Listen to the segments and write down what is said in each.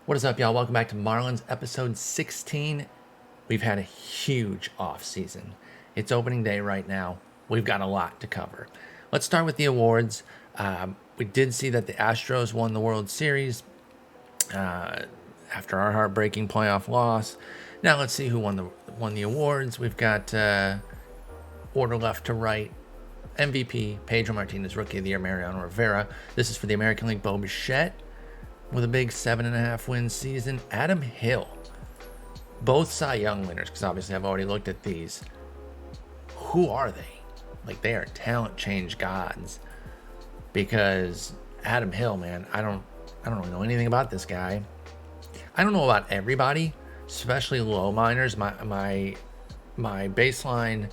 What is up, y'all? Welcome back to Marlins episode 16. We've had a huge off season. It's opening day right now. We've got a lot to cover. Let's start with the awards. We did see that the Astros won the World Series after our heartbreaking playoff loss. Now let's see who won the awards. We've got order left to right. MVP, Pedro Martinez. Rookie of the Year, Mariano Rivera. This is for the American League, Bo Bichette with a big 7.5 win season. Adam Hill, both Cy Young winners, because obviously I've already looked at these. Who are they? Like, they are talent change gods. Because Adam Hill, man, I don't really know anything about this guy. I don't know about everybody, especially low minors. My baseline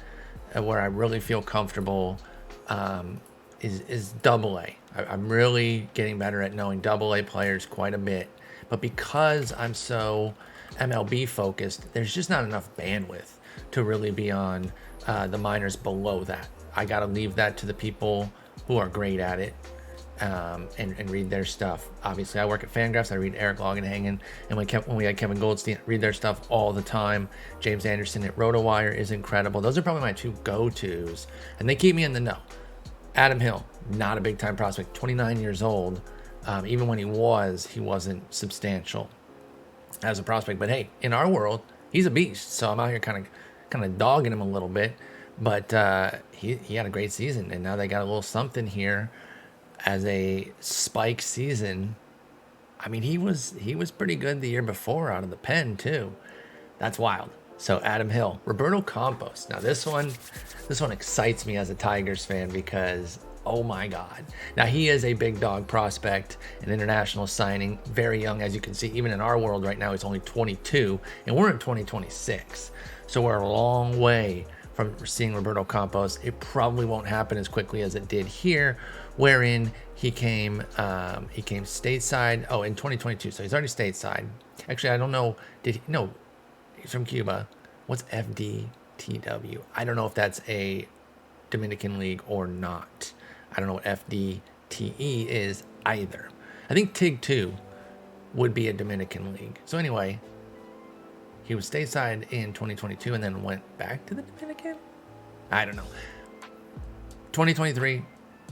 where I really feel comfortable is double A. I'm really getting better at knowing double A players quite a bit. But because I'm so MLB focused, there's just not enough bandwidth to really be on the minors below that. I got to leave that to the people who are great at it and read their stuff. Obviously, I work at Fangraphs. I read Eric Longenhagen. And when we had Kevin Goldstein, I read their stuff all the time. James Anderson at RotoWire is incredible. Those are probably my two go-tos. And they keep me in the know. Adam Hill, not a big-time prospect, 29 years old. Even when he wasn't substantial as a prospect. But hey, in our world, he's a beast. So I'm out here kind of dogging him a little bit. But he had a great season, and now they got a little something here as a spike season. I mean, he was pretty good the year before out of the pen too. That's wild. So Adam Hill, Roberto Campos. Now this one excites me as a Tigers fan because, oh my God. Now he is a big dog prospect, an international signing, very young, as you can see. Even in our world right now, he's only 22, and we're in 2026. So we're a long way from seeing Roberto Campos. It probably won't happen as quickly as it did here, wherein he came stateside. Oh, in 2022. So he's already stateside. Actually, I don't know. No, he's from Cuba. What's FDTW? I don't know if that's a Dominican league or not. I don't know what FDTE is either. I think TIG2 would be a Dominican league. So anyway, he was stateside in 2022 and then went back to the Dominican? I don't know. 2023,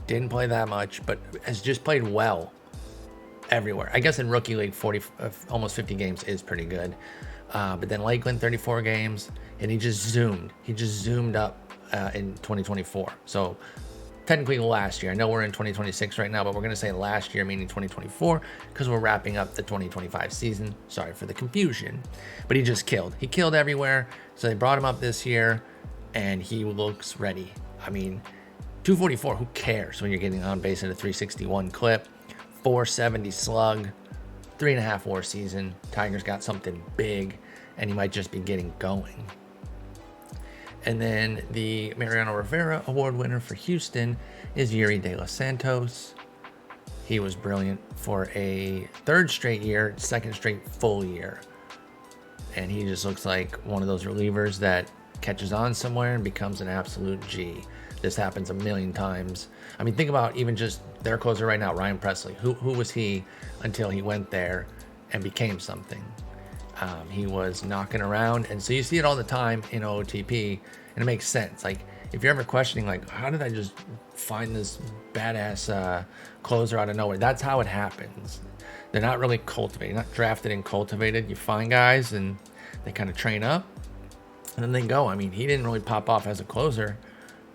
didn't play that much, but has just played well everywhere. I guess in rookie league, almost 50 games is pretty good. But then Lakeland, 34 games, and he just zoomed up in 2024. So technically last year. I know we're in 2026 right now, but we're going to say last year, meaning 2024, because we're wrapping up the 2025 season. Sorry for the confusion. But he just killed. He killed everywhere. So they brought him up this year, and he looks ready. I mean, 244, who cares when you're getting on base at a 361 clip, 470 slug, 3.5 WAR season. Tigers got something big, and he might just be getting going. And then the Mariano Rivera Award winner for Houston is Yuri De Los Santos. He was brilliant for a third straight year, second straight full year. And he just looks like one of those relievers that catches on somewhere and becomes an absolute G. This happens a million times. I mean, think about even just their closer right now, Ryan Presley. Who was he until he went there and became something? He was knocking around, and so you see it all the time in OOTP, and it makes sense. Like, if you're ever questioning, like, how did I just find this badass closer out of nowhere? That's how it happens. They're not really cultivated, not drafted and cultivated. You find guys, and they kind of train up, and then they go. I mean, he didn't really pop off as a closer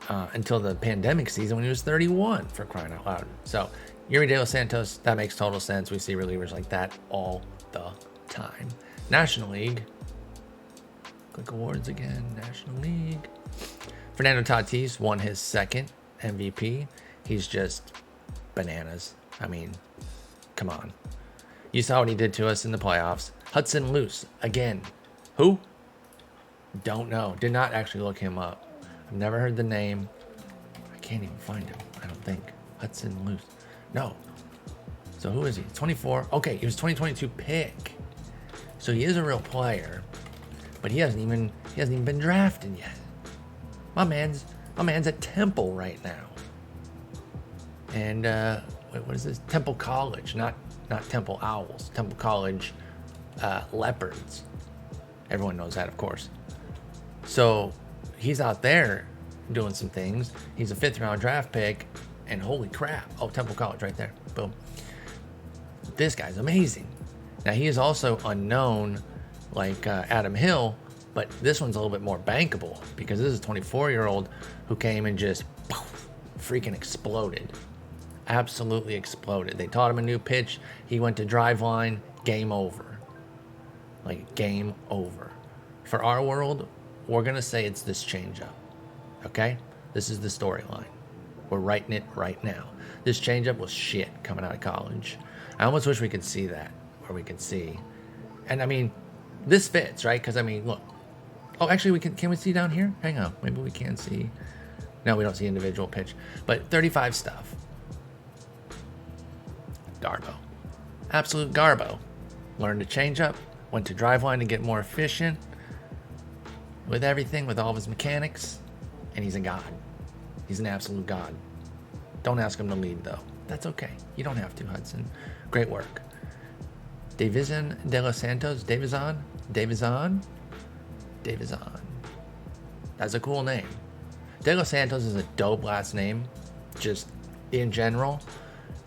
until the pandemic season when he was 31, for crying out loud. So, Yuri De Los Santos, that makes total sense. We see relievers like that all the time. National League. Click awards again. National League. Fernando Tatis won his second MVP. He's just bananas. I mean, come on. You saw what he did to us in the playoffs. Hudson Luce, again. Who? Don't know. Did not actually look him up. I've never heard the name. I can't even find him, I don't think. Hudson Luce. No. So who is he? 24. Okay, he was 2022 pick. So he is a real player, but he hasn't even been drafted yet. My man's at Temple right now. And wait, what is this? Temple College, not Temple Owls. Temple College leopards. Everyone knows that, of course. So he's out there doing some things. He's a 5th-round draft pick, and holy crap. Oh, Temple College right there. Boom. This guy's amazing. Now, he is also unknown like Adam Hill, but this one's a little bit more bankable because this is a 24-year-old who came and just poof, freaking exploded. Absolutely exploded. They taught him a new pitch. He went to drive line. Game over. Like, game over. For our world, we're going to say it's this changeup. Okay? This is the storyline. We're writing it right now. This changeup was shit coming out of college. I almost wish we could see that, where we could see. And I mean, this fits, right? Because I mean, look. Oh, actually, can we see down here? Hang on. Maybe we can see. No, we don't see individual pitch. But 35 stuff. Garbo. Absolute Garbo. Learned to change up. Went to drive line to get more efficient. With everything, with all of his mechanics. And he's a god. He's an absolute god. Don't ask him to lead, though. That's okay. You don't have to, Hudson. Great work. Davison De Los Santos. Davison. That's a cool name. De Los Santos is a dope last name. Just in general.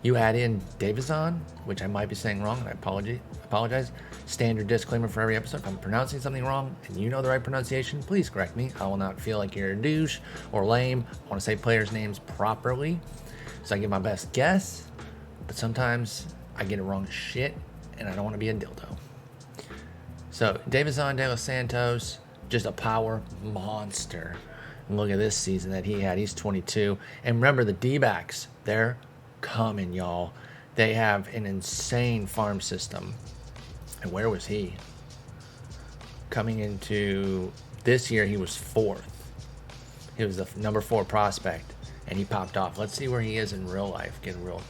You add in Davison, which I might be saying wrong, and I apologize. Standard disclaimer for every episode. If I'm pronouncing something wrong and you know the right pronunciation, please correct me. I will not feel like you're a douche or lame. I want to say players' names properly. So I give my best guess, but sometimes I get it wrong as shit, and I don't want to be a dildo. So, Davison De Los Santos, just a power monster. And look at this season that he had. He's 22. And remember, the D-backs, they're coming, y'all. They have an insane farm system. And where was he? Coming into this year, he was 4th. He was the number 4 prospect. And he popped off. Let's see where he is in real life. Get a real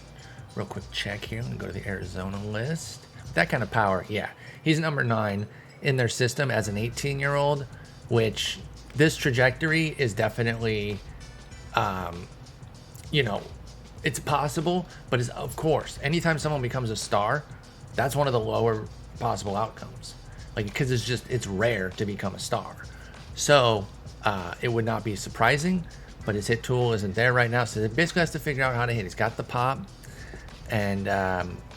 quick check here. I'm going to go to the Arizona list. That kind of power, yeah. He's number 9 in their system as an 18-year-old, which this trajectory is definitely, it's possible, but is of course, anytime someone becomes a star, that's one of the lower possible outcomes. Like, because it's rare to become a star. So it would not be surprising. But his hit tool isn't there right now, so he basically has to figure out how to hit. He's got the pop, and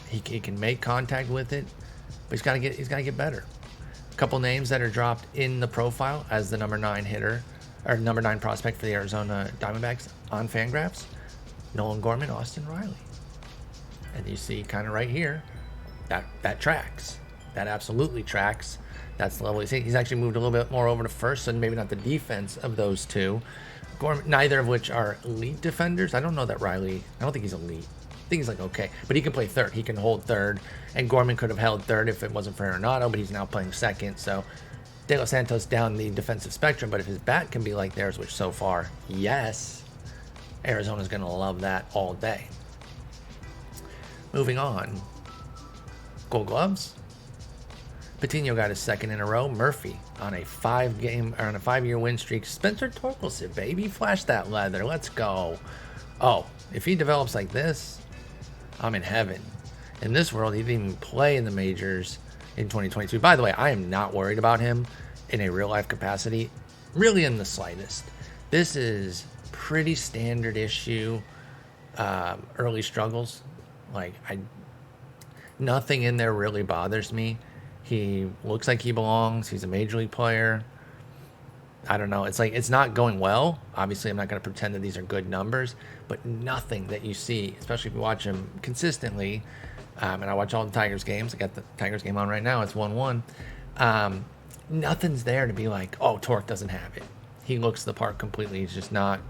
he can make contact with it, but he's got to get better. A couple names that are dropped in the profile as the number 9 hitter or number 9 prospect for the Arizona Diamondbacks on Fangraphs: Nolan Gorman, Austin Riley, and you see kind of right here that tracks. That absolutely tracks. That's the level he's actually moved a little bit more over to first, so maybe not the defense of those two. Gorman, neither of which are elite defenders. I don't know that Riley, I don't think he's elite. I think he's like okay, but he can play third. He can hold third, and Gorman could have held third if it wasn't for Arenado, but he's now playing second. So De Los Santos down the defensive spectrum, but if his bat can be like theirs, which so far, yes, Arizona's going to love that all day. Moving on. Gold Gloves. Patino got his 2nd in a row. Murphy on a 5-year win streak. Spencer Torkelson, baby, flash that leather. Let's go. Oh, if he develops like this, I'm in heaven. In this world, he didn't even play in the majors in 2022. By the way, I am not worried about him in a real life capacity, really in the slightest. This is pretty standard issue. Early struggles, nothing in there really bothers me. He looks like he belongs. He's a major league player. I don't know. It's not going well. Obviously, I'm not going to pretend that these are good numbers, but nothing that you see, especially if you watch him consistently, and I watch all the Tigers games. I got the Tigers game on right now. It's 1-1. Nothing's there to be like, oh, Torque doesn't have it. He looks the part completely. He's just not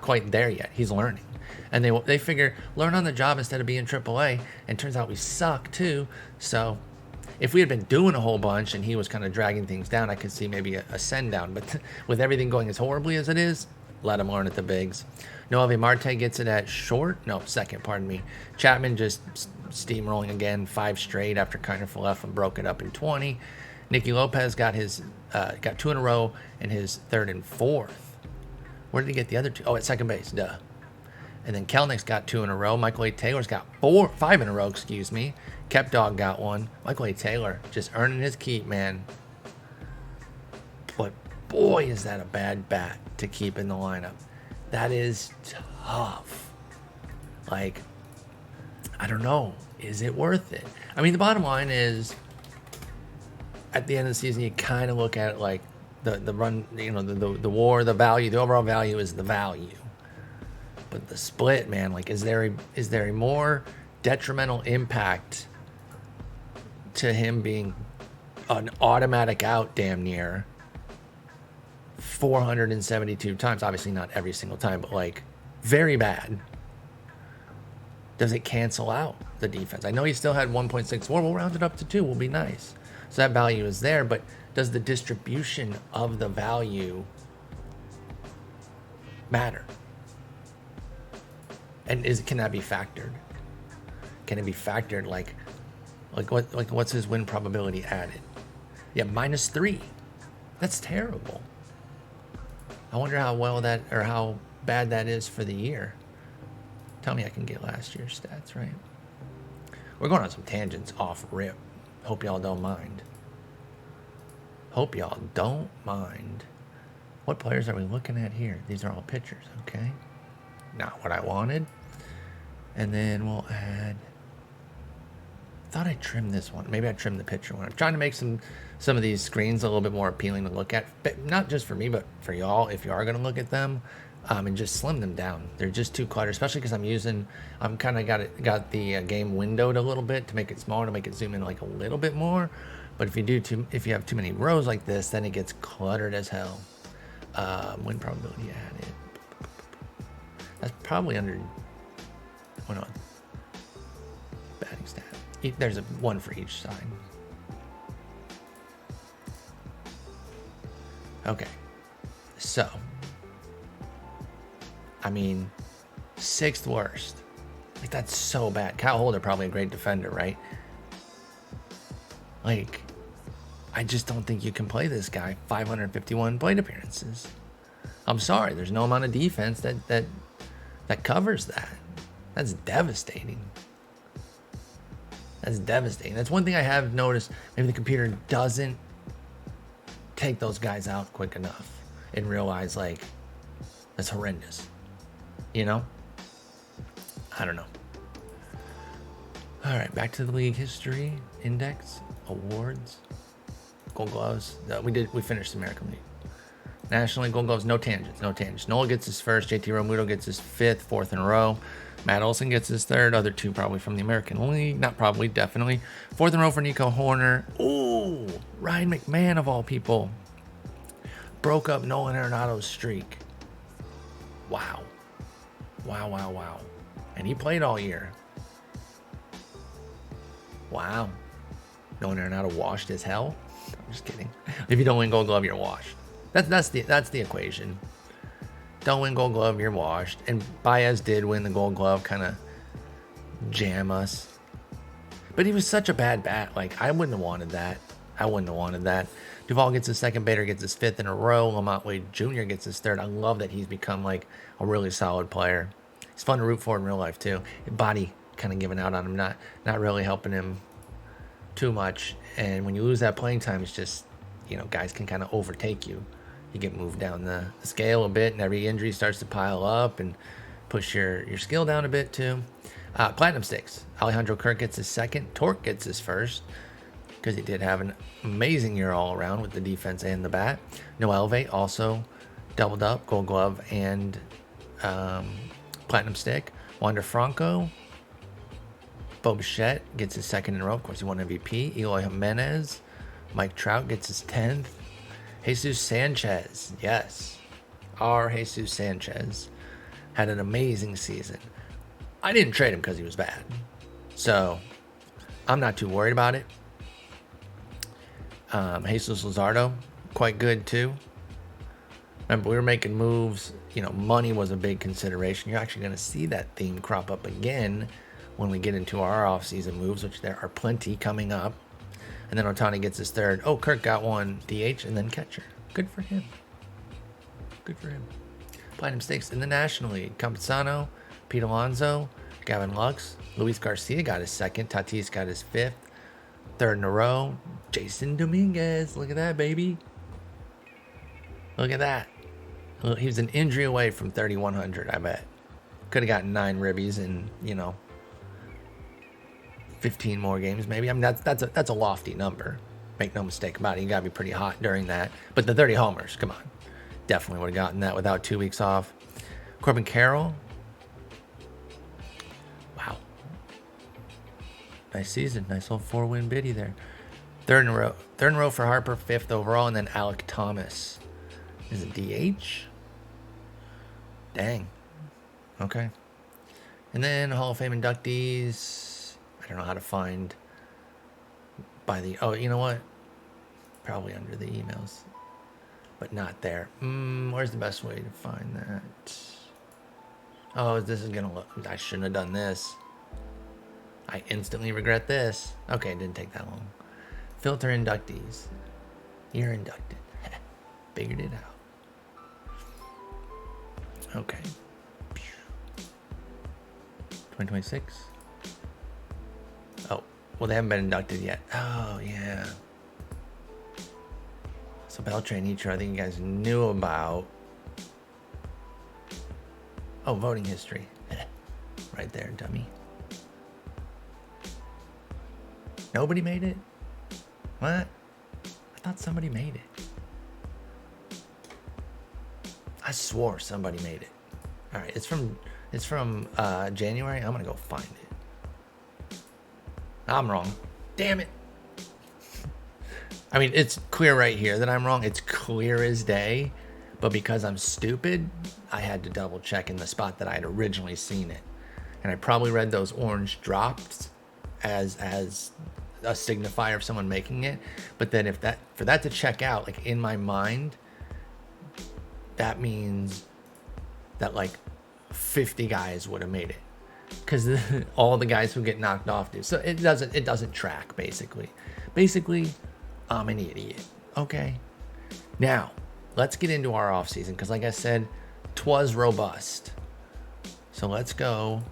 quite there yet. He's learning. And they figure, learn on the job instead of being AAA. And turns out we suck too. So if we had been doing a whole bunch and he was kind of dragging things down, I could see maybe a send down. But with everything going as horribly as it is, let him learn at the bigs. Noelvi Marte gets it at second, pardon me. Chapman just steamrolling again, 5 straight after Kiner left and broke it up in 20. Nicky Lopez got 2 in a row and his 3rd and 4th. Where did he get the other 2? Oh, at second base, duh. And then Kelnick's got 2 in a row. Michael A. Taylor's got 5 in a row, excuse me. Kepdog got 1. Michael A. Taylor just earning his keep, man. But boy, is that a bad bat to keep in the lineup. That is tough. Like, I don't know. Is it worth it? I mean, the bottom line is, at the end of the season, you kind of look at it like the run, you know, the WAR, the value, the overall value is the value. But the split, man, like, is there a more detrimental impact to him being an automatic out damn near 472 times? Obviously not every single time, but like very bad. Does it cancel out the defense? I know he still had 1.64. We'll round it up to 2. Will be nice. So that value is there, but does the distribution of the value matter? And can that be factored? Can it be factored like what's his win probability added? Yeah, -3. That's terrible. I wonder how well that, or how bad that is for the year. Tell me I can get last year's stats right. We're going on some tangents off rip. Hope y'all don't mind. Hope y'all don't mind. What players are we looking at here? These are all pitchers, okay? Not what I wanted. And then we'll add, thought I trimmed this one. Maybe I trimmed the pitcher one. I'm trying to make some of these screens a little bit more appealing to look at, but not just for me, but for y'all if you are going to look at them, and just slim them down. They're just too cluttered, especially because I'm kind of got the game windowed a little bit to make it smaller, to make it zoom in like a little bit more. But if you have too many rows like this, then it gets cluttered as hell. Win probability added. That's probably under. Hold on. Batting stat. There's one for each side. Okay. So, I mean, 6th worst. Like, that's so bad. Kyle Holder, probably a great defender, right? Like, I just don't think you can play this guy 551 plate appearances. I'm sorry. There's no amount of defense that covers that. That's devastating. That's devastating. That's one thing I have noticed. Maybe the computer doesn't take those guys out quick enough and realize, like, that's horrendous. You know? I don't know. All right, back to the league history index, awards, Gold Gloves. We finished the American League. National League Gold Gloves, no tangents. Nola gets his first. JT Realmuto gets his 5th, 4th in a row. Matt Olson gets his 3rd. Other 2 probably from the American League. Not probably, definitely. 4th in a row for Nico Horner. Ooh, Ryan McMahon of all people broke up Nolan Arenado's streak. Wow. And he played all year. Wow. Nolan Arenado washed as hell. I'm just kidding. If you don't win Gold Glove, you're washed. That's the equation. Don't win Gold Glove, you're washed. And Baez did win the Gold Glove, kind of jam us. But he was such a bad bat. Like, I wouldn't have wanted that. Duvall gets his 2nd, Bader gets his 5th in a row. Lamont Wade Jr. gets his 3rd. I love that he's become, like, a really solid player. He's fun to root for in real life, too. Body kind of giving out on him, not really helping him too much. And when you lose that playing time, it's just, you know, guys can kind of overtake you. You get moved down the scale a bit, and every injury starts to pile up and push your skill down a bit too. Platinum Sticks. Alejandro Kirk gets his 2nd. Torque gets his 1st because he did have an amazing year all around with the defense and the bat. Noel Elvate also doubled up, Gold Glove and Platinum Stick. Wander Franco. Bo Bichette gets his 2nd in a row. Of course, he won MVP. Eloy Jimenez. Mike Trout gets his 10th. Jesus Sanchez, yes. Our Jesus Sanchez had an amazing season. I didn't trade him because he was bad. So, I'm not too worried about it. Jesus Luzardo, quite good too. Remember, we were making moves. You know, money was a big consideration. You're actually going to see that theme crop up again when we get into our offseason moves, which there are plenty coming up. And then Ohtani gets his 3rd. Oh, Kirk got 1 DH and then catcher. Good for him. Platinum Stakes in the National League. Campusano, Pete Alonso, Gavin Lux, Luis Garcia got his second. Tatis got his fifth. Third in a row. Jason Dominguez. Look at that, baby. Look at that. He was an injury away from 3,100, I bet. Could have gotten 9 ribbies in, 15 more games, maybe. I mean, that's a lofty number. Make no mistake about it. You got to be pretty hot during that. But the 30 homers, come on. Definitely would have gotten that without 2 weeks off. Corbin Carroll. Wow. Nice season. Nice little 4-win biddy there. Third in a row for Harper, 5th overall, and then Alec Thomas is a DH. Dang. Okay. And then Hall of Fame inductees. I don't know how to find by the... Oh, you know what? Probably under the emails. But not there. Where's the best way to find that? Oh, this is going to look... I shouldn't have done this. I instantly regret this. Okay, it didn't take that long. Filter inductees. You're inducted. Figured it out. Okay. 2026. Oh, well, they haven't been inducted yet. Oh, yeah. So Beltran Ichiro, I think you guys knew about. Oh, voting history. Right there, dummy. Nobody made it? What? I thought somebody made it. I swore somebody made it. All right, it's from January. I'm gonna go find it. I'm wrong. Damn it. I mean, it's clear right here that I'm wrong. It's clear as day, but because I'm stupid, I had to double check in the spot that I had originally seen it, and I probably read those orange drops as a signifier of someone making it. But then for that to check out, like in my mind, that means that like 50 guys would have made it, because all the guys who get knocked off do. So it doesn't track. Basically I'm an idiot. Okay, now let's get into our off season, because like I said, 'twas robust. So let's go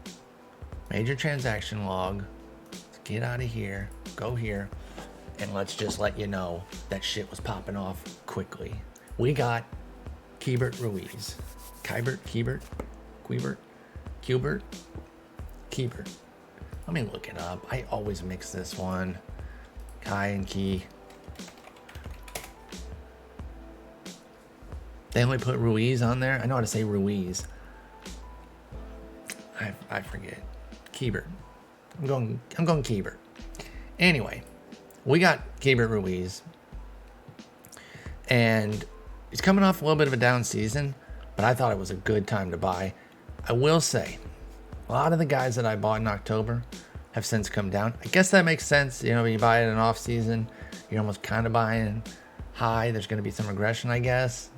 major transaction log. Let's get out of here, go here, and let's just let you know that shit was popping off quickly. We got Keibert Ruiz. Keibert. Let me look it up. I always mix this one. Kai and Key. They only put Ruiz on there. I know how to say Ruiz. I forget. Keibert. I'm going Keibert. Anyway, we got Keibert Ruiz, and he's coming off a little bit of a down season, but I thought it was a good time to buy. I will say, a lot of the guys that I bought in October have since come down. I guess that makes sense. When you buy it in an off season, you're almost kind of buying high. There's going to be some regression, I guess.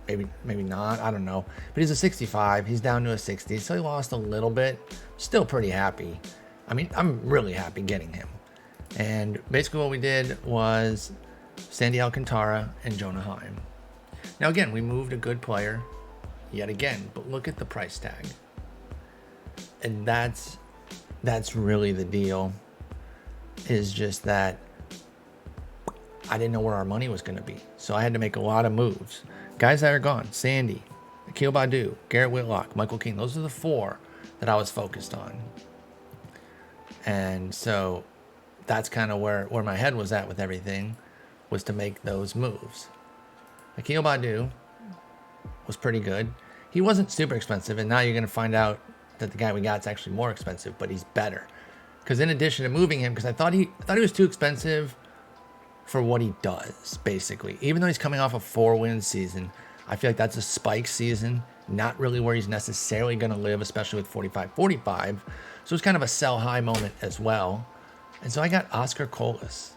Maybe not. I don't know. But he's a 65. He's down to a 60. So he lost a little bit. Still pretty happy. I mean, I'm really happy getting him. And basically what we did was Sandy Alcantara and Jonah Heim. Now, again, we moved a good player yet again, but look at the price tag. And that's really the deal, is just that I didn't know where our money was going to be. So I had to make a lot of moves. Guys that are gone: Sandy, Akil Baddoo, Garrett Whitlock, Michael King. Those are the 4 that I was focused on. And so that's kind of where my head was at with everything, was to make those moves. Akil Baddoo was pretty good. He wasn't super expensive, and now you're going to find out that the guy we got is actually more expensive, but he's better. Because in addition to moving him, because I thought he was too expensive for what he does, basically. Even though he's coming off a 4-win season, I feel like that's a spike season, not really where he's necessarily going to live, especially with 45-45. So it's kind of a sell high moment as well. And so I got Oscar Colas.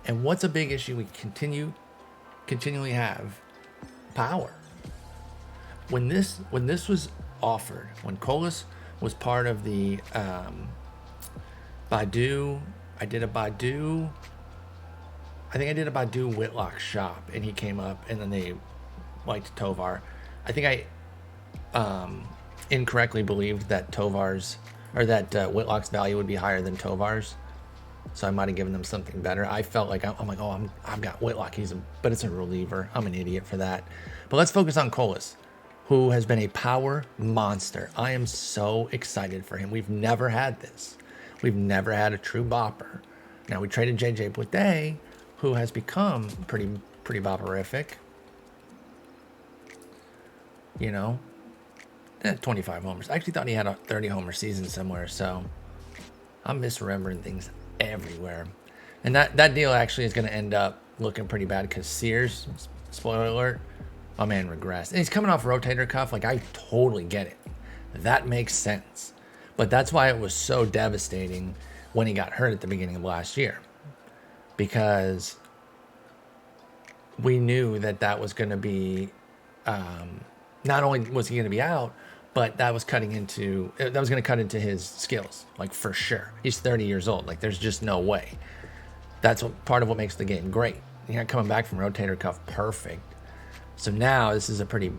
And what's a big issue we continually have? Power. When this was offered, when Colas was part of the Baddoo, I think I did a Baddoo Whitlock shop, and he came up, and then they liked Tovar. I think incorrectly believed that Whitlock's value would be higher than Tovar's. So I might have given them something better. I felt like I'm like, oh, I've got Whitlock. But it's a reliever. I'm an idiot for that. But let's focus on Colas, who has been a power monster. I am so excited for him. We've never had this. We've never had a true bopper. Now we traded JJ Bleday, who has become pretty bopperific. 25 homers. I actually thought he had a 30 homer season somewhere. So I'm misremembering things everywhere. And that deal actually is going to end up looking pretty bad because Sears, spoiler alert, my man regressed. And he's coming off rotator cuff. Like, I totally get it. That makes sense. But that's why it was so devastating when he got hurt at the beginning of last year. Because we knew that was going to be, not only was he going to be out, but that was going to cut into his skills, like, for sure. He's 30 years old. Like, there's just no way. That's part of what makes the game great. You're not coming back from rotator cuff perfect. So now this is a pretty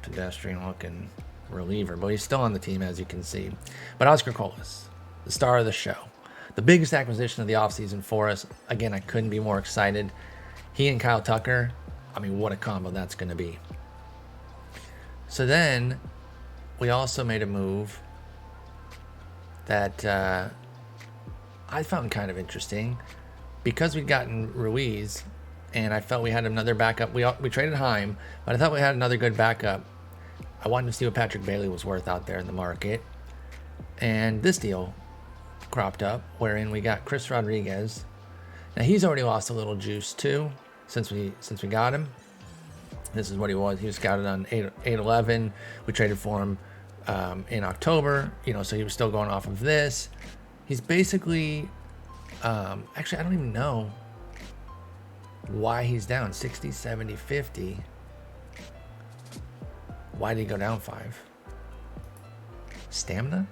pedestrian-looking reliever, but he's still on the team, as you can see. But Oscar Colas, the star of the show, the biggest acquisition of the offseason for us. Again, I couldn't be more excited. He and Kyle Tucker, I mean, what a combo that's going to be. So then we also made a move that I found kind of interesting because we'd gotten Ruiz, and I felt we had another backup. We traded Heim, but I thought we had another good backup. I wanted to see what Patrick Bailey was worth out there in the market. And this deal cropped up, wherein we got Chris Rodriguez. Now, he's already lost a little juice, too, since we got him. This is what he was. He was scouted on 8/11. We traded for him in October, so he was still going off of this. He's basically, actually, I don't even know why he's down 60, 70, 50. Why did he go down 5? Stamina?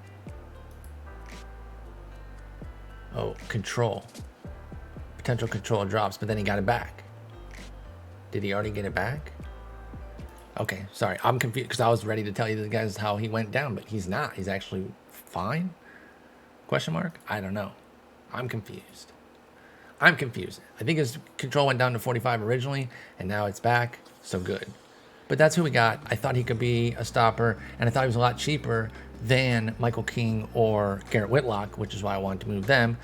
Oh, control. Potential control drops, but then he got it back. Did he already get it back? Okay, sorry. I'm confused because I was ready to tell you guys how he went down, but he's not. He's actually fine? Question mark? I don't know. I'm confused. I think his control went down to 45 originally, and now it's back. So good. But that's who we got. I thought he could be a stopper, and I thought he was a lot cheaper than Michael King or Garrett Whitlock, which is why I wanted to move them.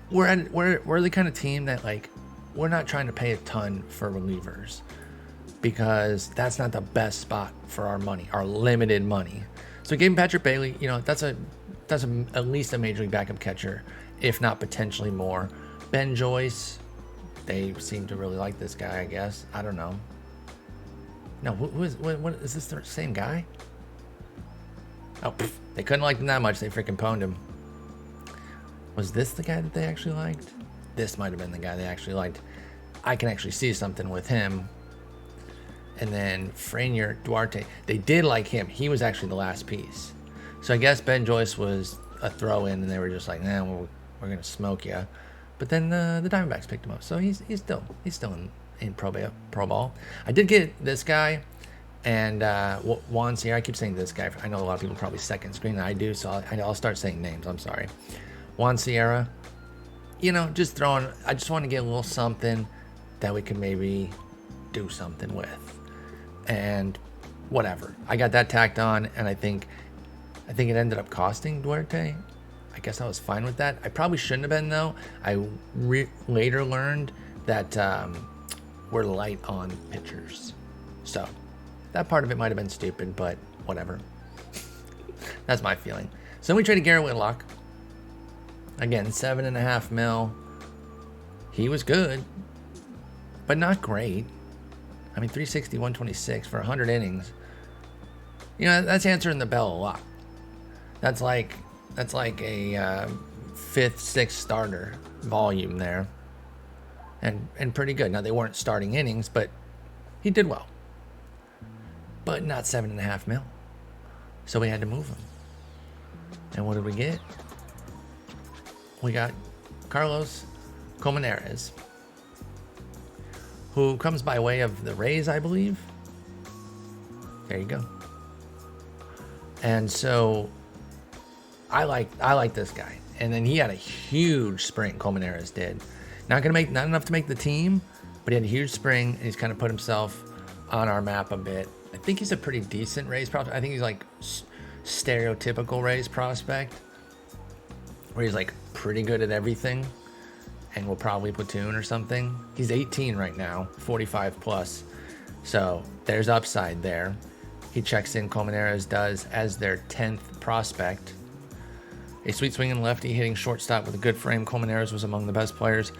We're the kind of team that, like, we're not trying to pay a ton for relievers because that's not the best spot for our money, our limited money. So we gave him Patrick Bailey. That's at least a major league backup catcher, if not potentially more. Ben Joyce, they seem to really like this guy, I guess. I don't know. No, what is this the same guy? Oh, they couldn't like him that much. They freaking pwned him. Was this the guy that they actually liked? This might have been the guy they actually liked. I can actually see something with him. And then Franier Duarte, they did like him. He was actually the last piece. So I guess Ben Joyce was a throw-in, and they were just like, nah, we're gonna smoke you. But then the Diamondbacks picked him up, so he's still in pro ball. I did get this guy, and Juan Sierra. I keep saying this guy. I know a lot of people probably second screen. I do, so I'll start saying names. I'm sorry. Juan Sierra. Just throwing. I just want to get a little something that we can maybe do something with, and whatever. I got that tacked on, and I think it ended up costing Duarte. I guess I was fine with that. I probably shouldn't have been, though. I later learned that we're light on pitchers. So that part of it might have been stupid, but whatever. That's my feeling. So then we traded Garrett Whitlock. Again, $7.5 million. He was good, but not great. I mean, 360, 126 for 100 innings. That's answering the bell a lot. That's like a fifth, sixth starter volume there, and pretty good. Now, they weren't starting innings, but he did well, but not $7.5 million. So we had to move him. And what did we get? We got Carlos Colmenares, who comes by way of the Rays, I believe. There you go. And so I like this guy. And then he had a huge spring, Colmenares did. Not enough to make the team, but he had a huge spring, and he's kind of put himself on our map a bit. I think he's a pretty decent Rays prospect. I think he's like stereotypical Rays prospect, where he's like pretty good at everything and will probably platoon or something. He's 18 right now, 45 plus. So there's upside there. He checks in, Colmenares does, as their 10th prospect. A sweet swinging lefty hitting shortstop with a good frame, Colmenares was among the best players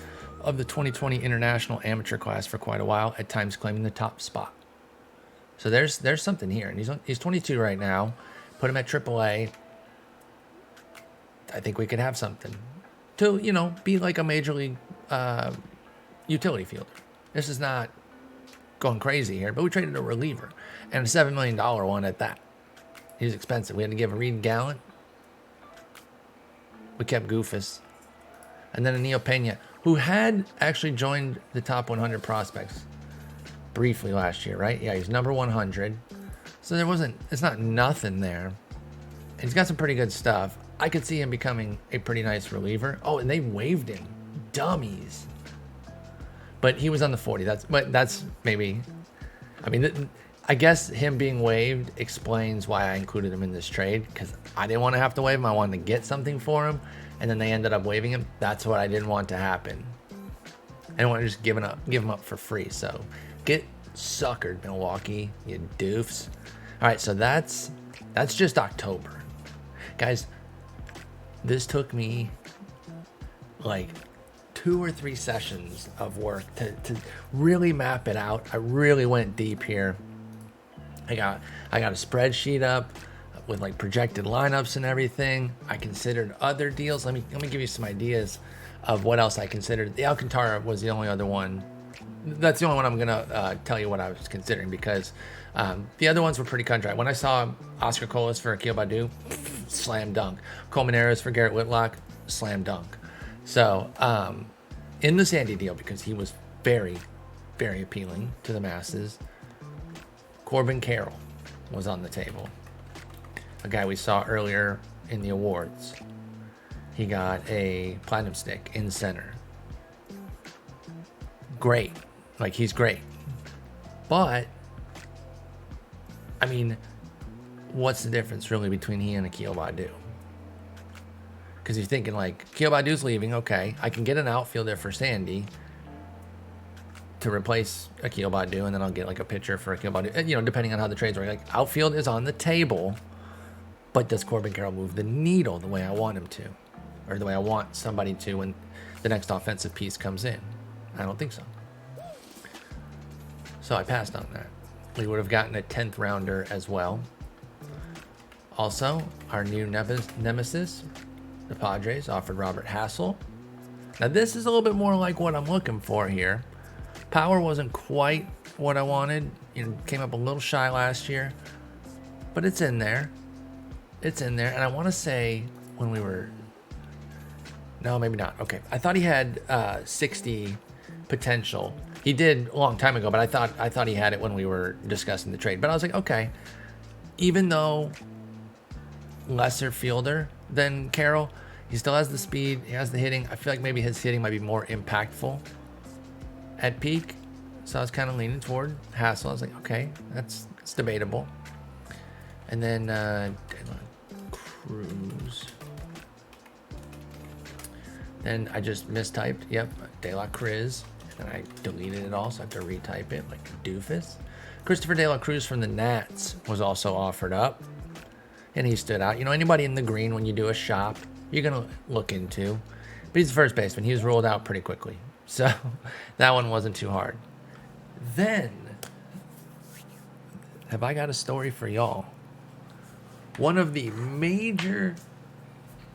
of the 2020 international amateur class for quite a while, at times claiming the top spot. So there's something here, and he's 22 right now. Put him at AAA. I think we could have something to, be like a major league utility fielder. This is not going crazy here, but we traded a reliever, and a $7 million one at that. He was expensive. We had to give a Reed Gallant. We kept Goofus. And then a Neil Pena, who had actually joined the top 100 prospects briefly last year, right? Yeah, he's number 100. So it's not nothing there. He's got some pretty good stuff. I could see him becoming a pretty nice reliever. Oh, and they waived him. Dummies. But he was on the 40. That's maybe, I guess him being waived explains why I included him in this trade, because I didn't want to have to waive him. I wanted to get something for him, and then they ended up waiving him. That's what I didn't want to happen. I didn't want to just give him up for free. So get suckered, Milwaukee, you doofs. All right, so that's just October. Guys, this took me like 2 or 3 sessions of work to really map it out. I really went deep here. I got a spreadsheet up with like projected lineups and everything. I considered other deals. Let me give you some ideas of what else I considered. The Alcantara was the only other one. That's the only one I'm gonna tell you what I was considering, because the other ones were pretty cut dry. When I saw Oscar Colas for Akil Baddoo, slam dunk. Colmenares for Garrett Whitlock, slam dunk. So in the Sandy deal, because he was very, very appealing to the masses, Corbin Carroll was on the table. A guy we saw earlier in the awards. He got a platinum stick in center. Great. Like, he's great. But, what's the difference really between he and Akil Baddoo? Because you're thinking, like, Akil Baddoo's leaving. Okay, I can get an outfielder for Sandy to replace Akil Baddoo, and then I'll get like a pitcher for Akil Baddoo, depending on how the trades work. Like, outfield is on the table, but does Corbin Carroll move the needle the way I want him to, or the way I want somebody to when the next offensive piece comes in? I don't think so. So I passed on that. We would have gotten a 10th rounder as well. Also, our new nemesis, the Padres, offered Robert Hassel. Now this is a little bit more like what I'm looking for here. Power wasn't quite what I wanted. Came up a little shy last year, but it's in there. It's in there. And I want to say when we were, no, maybe not. Okay. I thought he had 60 potential. He did a long time ago, but I thought he had it when we were discussing the trade. But I was like, okay, even though lesser fielder than Carroll, he still has the speed, he has the hitting. I feel like maybe his hitting might be more impactful at peak. So I was kind of leaning toward Hassel. I was like, okay, that's debatable. And then De La Cruz. Then I just mistyped. Yep, De La Cruz. And I deleted it all, so I have to retype it like a doofus. Christopher De La Cruz from the Nats was also offered up, and he stood out. Anybody in the green when you do a shop, you're going to look into. But he's the first baseman. He was ruled out pretty quickly. So that one wasn't too hard. Then, have I got a story for y'all? One of the major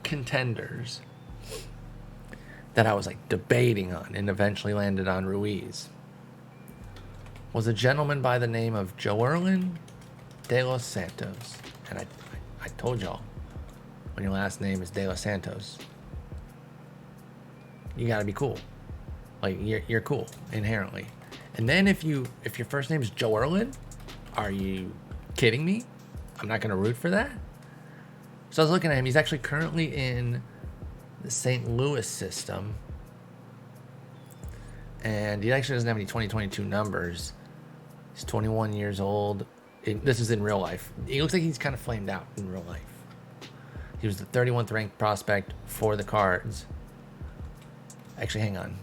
contenders that I was like debating on and eventually landed on Ruiz was a gentleman by the name of Joerlin De Los Santos. And I told y'all, when your last name is De Los Santos, you gotta be cool. Like, you're cool inherently. And then if your first name is Joerlin, are you kidding me? I'm not gonna root for that. So I was looking at him. He's actually currently in the St. Louis system. And he actually doesn't have any 2022 numbers. He's 21 years old. This is in real life. He looks like he's kind of flamed out in real life. He was the 31st ranked prospect for the Cards. Actually, hang on.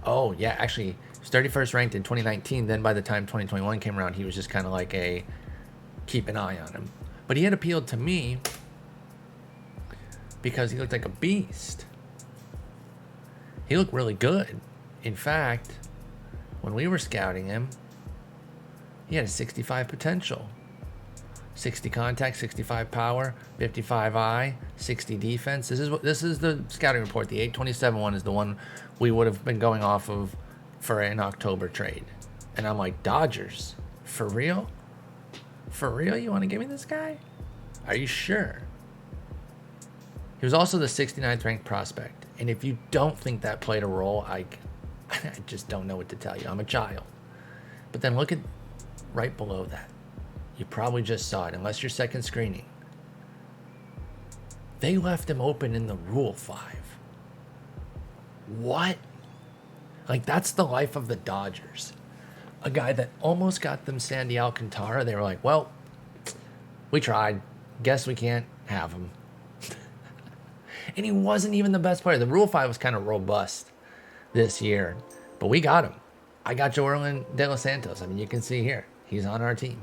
Oh, yeah, actually, he was 31st ranked in 2019. Then by the time 2021 came around, he was just kind of like a keep an eye on him. But he had appealed to me because he looked like a beast. He looked really good. In fact, when we were scouting him, he had a 65 potential. 60 contact, 65 power, 55 eye, 60 defense. This is the scouting report. The 827 one is the one we would have been going off of for an October trade. And I'm like, Dodgers, for real? For real? You want to give me this guy? Are you sure? He was also the 69th ranked prospect. And if you don't think that played a role, I just don't know what to tell you. I'm a child. But then look at right below that. You probably just saw it, unless you're second screening. They left him open in the Rule 5. What? Like, that's the life of the Dodgers. A guy that almost got them Sandy Alcantara. They were like, well, we tried. Guess we can't have him. And he wasn't even the best player. The Rule 5 was kind of robust this year. But we got him. I got Joerlin De Los Santos. I mean, you can see here. He's on our team.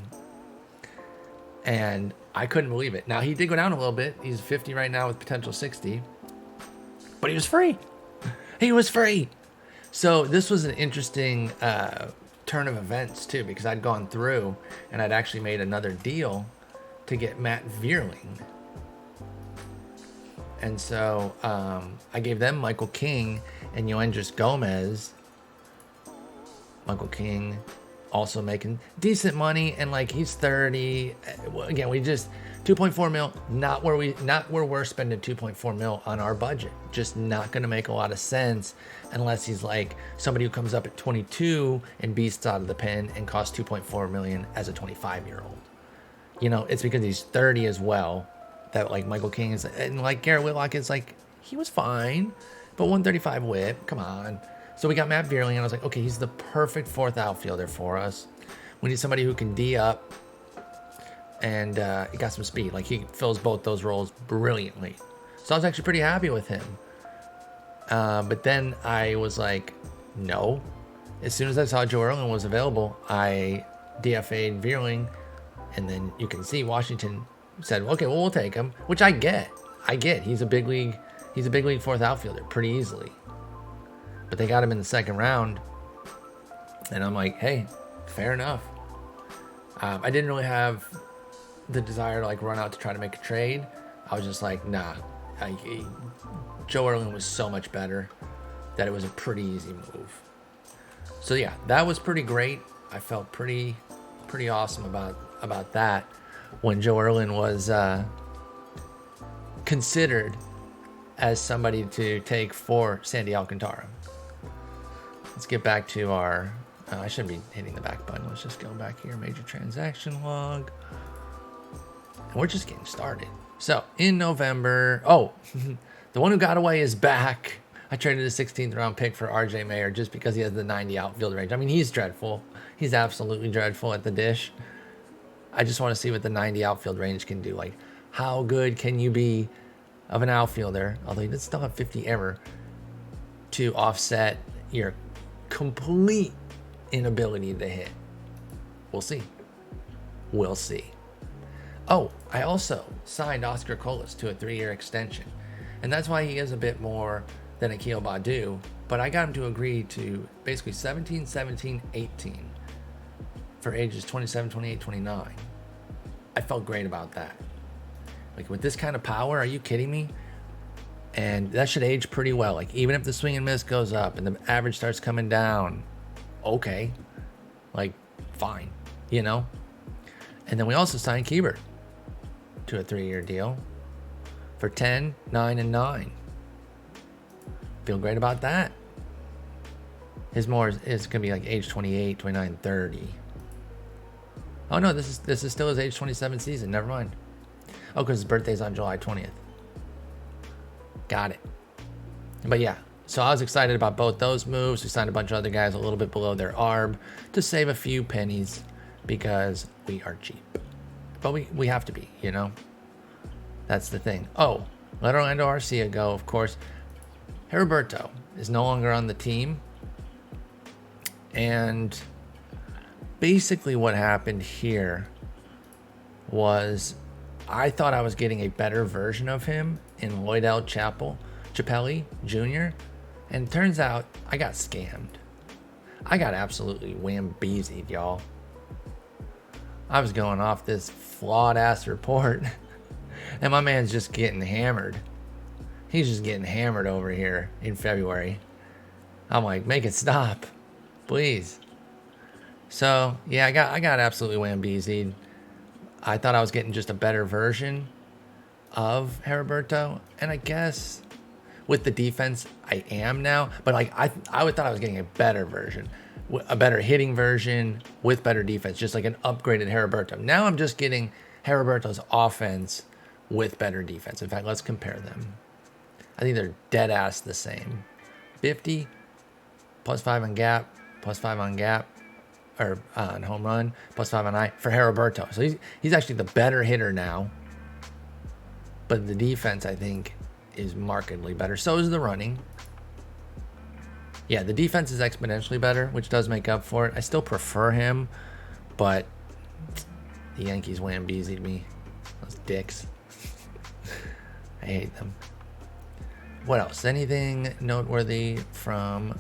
And I couldn't believe it. Now, he did go down a little bit. He's 50 right now with potential 60. But he was free. He was free. So this was an interesting turn of events, too, because I'd gone through and I'd actually made another deal to get Matt Vierling. And so I gave them Michael King and Yoendris Gomez. Michael King also making decent money, and like he's 30. Again, we just 2.4 mil, not where we're spending 2.4 mil on our budget. Just not going to make a lot of sense unless he's like somebody who comes up at 22 and beasts out of the pen and costs 2.4 million as a 25-year-old. You know, it's because he's 30 as well that like Michael King is, and like Garrett Whitlock is like, he was fine, but 135 whip, come on. So we got Matt Vierling, and I was like, okay, he's the perfect fourth outfielder for us. We need somebody who can D up, and he got some speed. Like, he fills both those roles brilliantly. So I was actually pretty happy with him. But then I was like, no. As soon as I saw Joerlin was available, I DFA'd Vierling, and then you can see Washington said, okay, well, we'll take him, which I get. He's a big league fourth outfielder pretty easily. But they got him in the second round, and I'm like, hey, fair enough. I didn't really have the desire to like run out to try to make a trade. I was just like, nah. Joerlin was so much better that it was a pretty easy move. So yeah, that was pretty great. I felt pretty awesome about that when Joerlin was considered as somebody to take for Sandy Alcantara. Let's get back to our, I shouldn't be hitting the back button. Let's just go back here, major transaction log. And we're just getting started. So in November, the one who got away is back. I traded a 16th round pick for RJ Mayer just because he has the 90 outfield range. I mean, he's dreadful. He's absolutely dreadful at the dish. I just want to see what the 90 outfield range can do. Like, how good can you be of an outfielder, although he does still have 50 error, to offset your complete inability to hit? We'll see. Oh, I also signed Oscar Colas to a 3-year extension. And that's why he is a bit more than Akil Baddoo. But I got him to agree to basically 17, 17, 18 for ages 27, 28, 29. I felt great about that. Like, with this kind of power, are you kidding me? And that should age pretty well. Like, even if the swing and miss goes up and the average starts coming down, okay. Like, fine, you know? And then we also signed Kiebert to a 3-year deal for 10, 9, and 9. Feel great about that. His more is going to be like age 28, 29, 30. Oh no, this is still his age 27 season. Never mind. Oh, because his birthday's on July 20th. Got it. But yeah, so I was excited about both those moves. We signed a bunch of other guys a little bit below their ARB to save a few pennies because we are cheap. But we have to be, you know? That's the thing. Oh, let Orlando Arcia go, of course. Heriberto is no longer on the team. And basically what happened here was I thought I was getting a better version of him in Lloydell Chappelli Jr. And it turns out I got scammed. I got absolutely whambeezied, y'all. I was going off this flawed ass report and my man's just getting hammered. He's just getting hammered over here in February. I'm like, make it stop, please. So yeah, I got absolutely whambeezied. I thought I was getting just a better version of Heriberto, and I guess with the defense I am now, but like I thought I was getting a better version, a better hitting version with better defense, just like an upgraded Heriberto. Now I'm just getting Heriberto's offense with better defense. In fact, let's compare them. I think they're dead ass the same. 50 +5 on gap, +5 on gap, or on home run, +5 on I for Heriberto. So he's actually the better hitter now. But the defense, I think, is markedly better. So is the running. Yeah, the defense is exponentially better, which does make up for it. I still prefer him, but the Yankees whambeezied me. Those dicks. I hate them. What else? Anything noteworthy from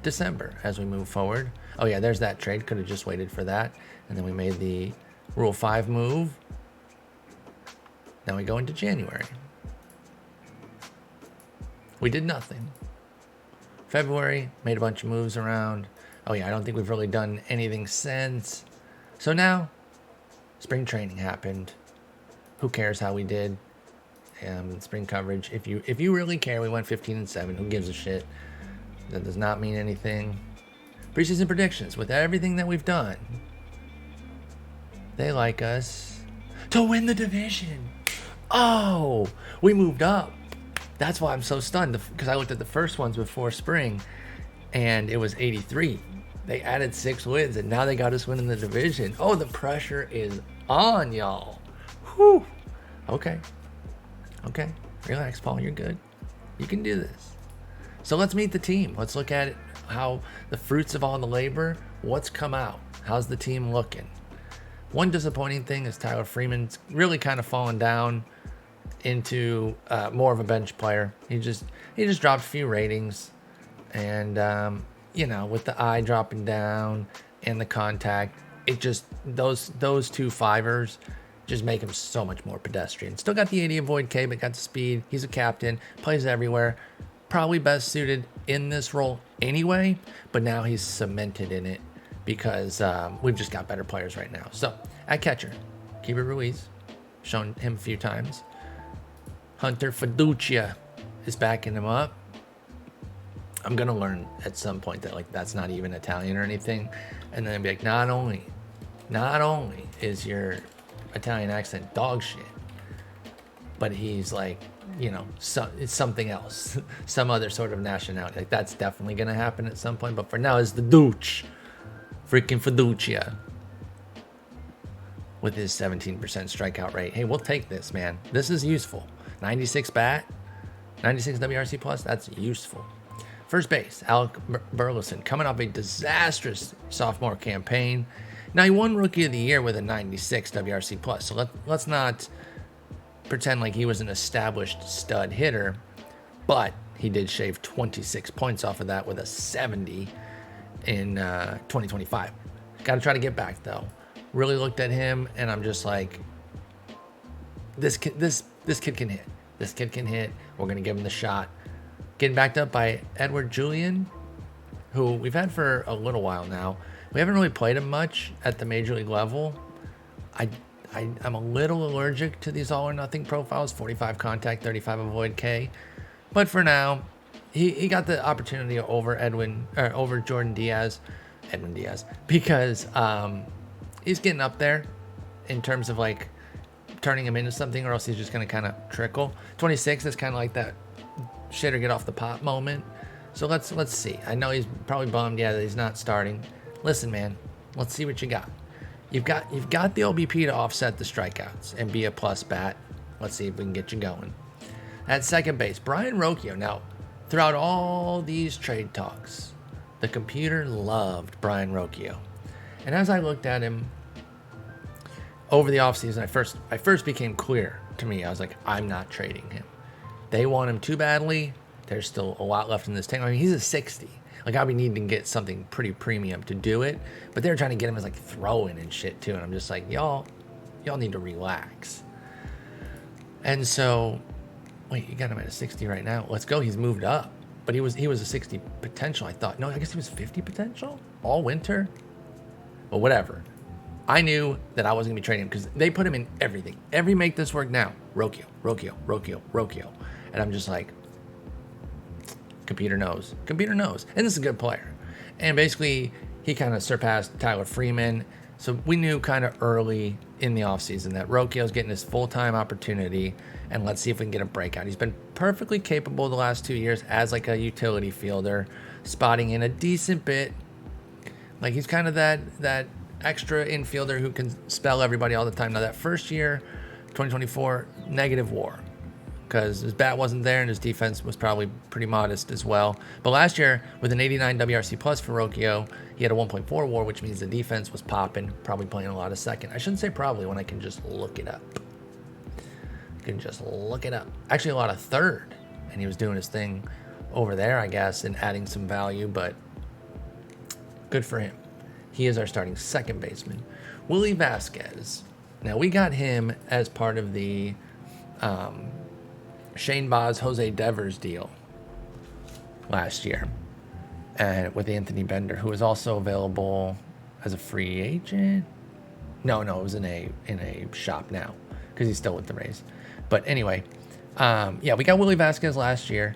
December as we move forward? Oh yeah, there's that trade. Could have just waited for that. And then we made the Rule 5 move. Now we go into January. We did nothing. February, made a bunch of moves around. Oh yeah, I don't think we've really done anything since. So now, spring training happened. Who cares how we did? Spring coverage. If you really care, we went 15-7. Who gives a shit? That does not mean anything. Preseason predictions. With everything that we've done, they like us to win the division. Oh, we moved up. That's why I'm so stunned, because I looked at the first ones before spring and it was 83. They added 6 wins and now they got us winning the division. Oh, the pressure is on, y'all. Whew. Okay. Relax, Paul. You're good. You can do this. So let's meet the team. Let's look at it, how the fruits of all the labor, what's come out. How's the team looking? One disappointing thing is Tyler Freeman's really kind of fallen down into more of a bench player. He just dropped a few ratings, and with the eye dropping down and the contact, it just those two fivers just make him so much more pedestrian. Still got the 80 avoid K, but got the speed. He's a captain, plays everywhere. Probably best suited in this role anyway, but now he's cemented in it because we've just got better players right now. So at catcher, Keibert Ruiz, shown him a few times. Hunter Fiducia is backing him up. I'm gonna learn at some point that like that's not even Italian or anything, and then be like, not only is your Italian accent dog shit, but he's like, it's something else, some other sort of nationality. Like that's definitely gonna happen at some point, but for now, it's the Dooch, freaking Fiducia, with his 17% strikeout rate. Hey, we'll take this, man. This is useful. 96 bat, 96 WRC plus. That's useful. First base, Alec Burleson, coming off a disastrous sophomore campaign. Now he won Rookie of the Year with a 96 WRC plus. So let's not pretend like he was an established stud hitter, but he did shave 26 points off of that with a 70 in 2025. Got to try to get back though. Really looked at him and I'm just like, this kid can hit. This kid can hit. We're gonna give him the shot. Getting backed up by Edward Julian, who we've had for a little while now. We haven't really played him much at the major league level. I'm a little allergic to these all or nothing profiles, 45 contact, 35 avoid K. But for now, he got the opportunity over Edwin Diaz, because he's getting up there in terms of like turning him into something, or else he's just going to kind of trickle. 26 is kind of like that shit or get off the pot moment. So let's see. I know he's probably bummed, that he's not starting. Listen, man, let's see what you got. You've got the OBP to offset the strikeouts and be a plus bat. Let's see if we can get you going. At second base, Brian Rocchio. Now, throughout all these trade talks, the computer loved Brian Rocchio. And as I looked at him over the offseason, I first became clear to me. I was like, I'm not trading him. They want him too badly. There's still a lot left in this tank. I mean, he's a 60. Like, I'll be needing to get something pretty premium to do it. But they're trying to get him as, like, throwing and shit, too. And I'm just like, y'all need to relax. And so, wait, you got him at a 60 right now. Let's go. He's moved up. But he was a 60 potential, I thought. No, I guess he was 50 potential all winter. Well, whatever. I knew that I wasn't going to be trading him because they put him in everything. Every make this work now. Rocchio. And I'm just like, computer knows. And this is a good player. And basically, he kind of surpassed Tyler Freeman. So we knew kind of early in the offseason that Rocchio's getting his full-time opportunity. And let's see if we can get a breakout. He's been perfectly capable the last 2 years as like a utility fielder, spotting in a decent bit. Like he's kind of that extra infielder who can spell everybody all the time. Now that first year, 2024, negative WAR, because his bat wasn't there and his defense was probably pretty modest as well. But last year, with an 89 WRC plus for Rocchio, he had a 1.4 WAR, which means the defense was popping, probably playing a lot of second. I shouldn't say probably when I can just look it up. Actually, a lot of third, and he was doing his thing over there, I guess, and adding some value, but good for him. He is our starting second baseman. Willie Vasquez. Now, we got him as part of the Shane Baz, Jose Devers deal last year, and with Anthony Bender, who is also available as a free agent. No, it was in a shop now because he's still with the Rays. But anyway, we got Willie Vasquez last year.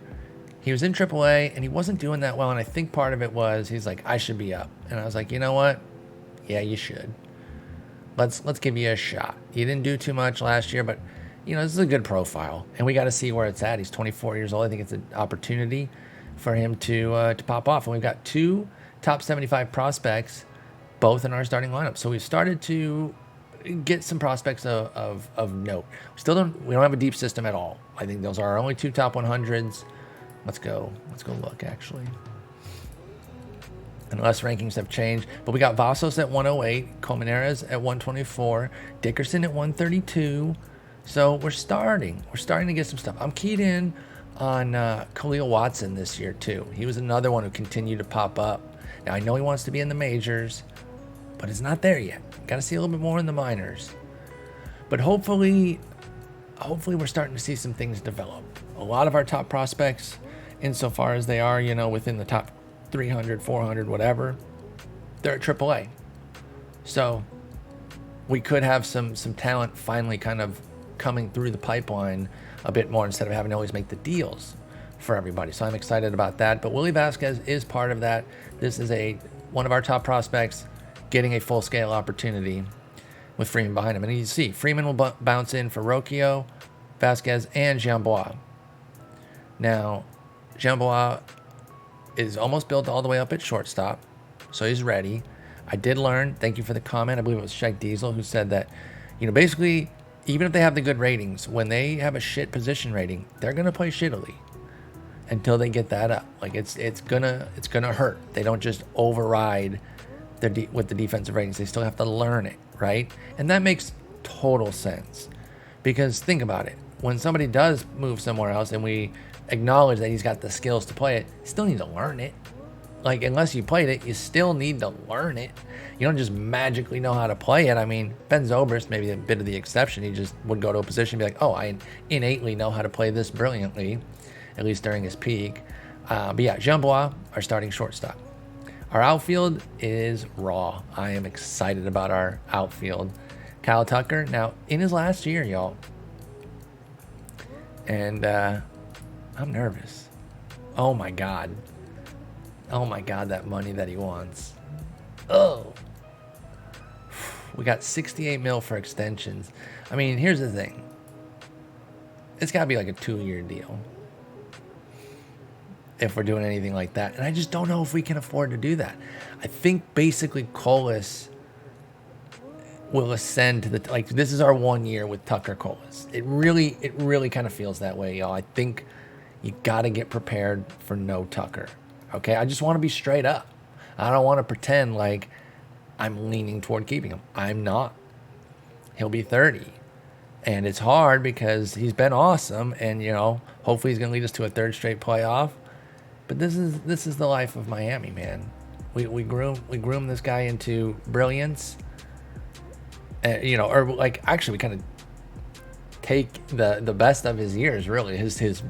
He was in AAA and he wasn't doing that well, and I think part of it was he's like, I should be up, and I was like, you know what? Yeah, you should. Let's give you a shot. He didn't do too much last year, but this is a good profile, and we got to see where it's at. He's 24 years old. I think it's an opportunity for him to pop off, and we've got 2 top 75 prospects, both in our starting lineup. So we've started to get some prospects of note. We don't have a deep system at all. I think those are our only 2 top 100s. Let's go look, actually. Unless rankings have changed. But we got Vasos at 108, Colmenares at 124, Dickerson at 132. So we're starting to get some stuff. I'm keyed in on Khalil Watson this year, too. He was another one who continued to pop up. Now, I know he wants to be in the majors, but it's not there yet. Got to see a little bit more in the minors. But hopefully we're starting to see some things develop. A lot of our top prospects, insofar as they are, within the top 300, 400, whatever, they're at AAA. So we could have some talent finally kind of coming through the pipeline a bit more instead of having to always make the deals for everybody. So I'm excited about that. But Willie Vasquez is part of that. This is one of our top prospects getting a full-scale opportunity with Freeman behind him. And you see, Freeman will bounce in for Rocchio, Vasquez, and Jambois. Now, Jambois is almost built all the way up at shortstop, so he's ready. I did learn, thank you for the comment, I believe it was Shaq Diesel who said that, basically, even if they have the good ratings, when they have a shit position rating, they're going to play shittily until they get that up. Like, it's gonna hurt. They don't just override with the defensive ratings. They still have to learn it, right? And that makes total sense. Because think about it. When somebody does move somewhere else and we acknowledge that he's got the skills to play it, you still need to learn it. Like, unless you played it, you still need to learn it. You don't just magically know how to play it. I mean, Ben Zobrist, maybe a bit of the exception. He just would go to a position and be like, oh, I innately know how to play this brilliantly, at least during his peak. But yeah, Jambois, our starting shortstop. Our outfield is raw. I am excited about our outfield. Kyle Tucker, now, in his last year, y'all, and I'm nervous. Oh my God, that money that he wants. Oh, We got 68 mil for extensions. I mean, here's the thing. It's got to be like a 2-year deal if we're doing anything like that. And I just don't know if we can afford to do that. I think basically Colas will ascend to the, like, this is our 1 year with Tucker Colas. It really kind of feels that way, y'all. I think you got to get prepared for no Tucker. Okay, I just want to be straight up. I don't want to pretend like I'm leaning toward keeping him. I'm not. He'll be 30. And it's hard because he's been awesome. And, you know, hopefully he's going to lead us to a 3rd straight playoff. But this is the life of Miami, man. We groom this guy into brilliance. You know, or like, actually, we kind of take the best of his years, really, his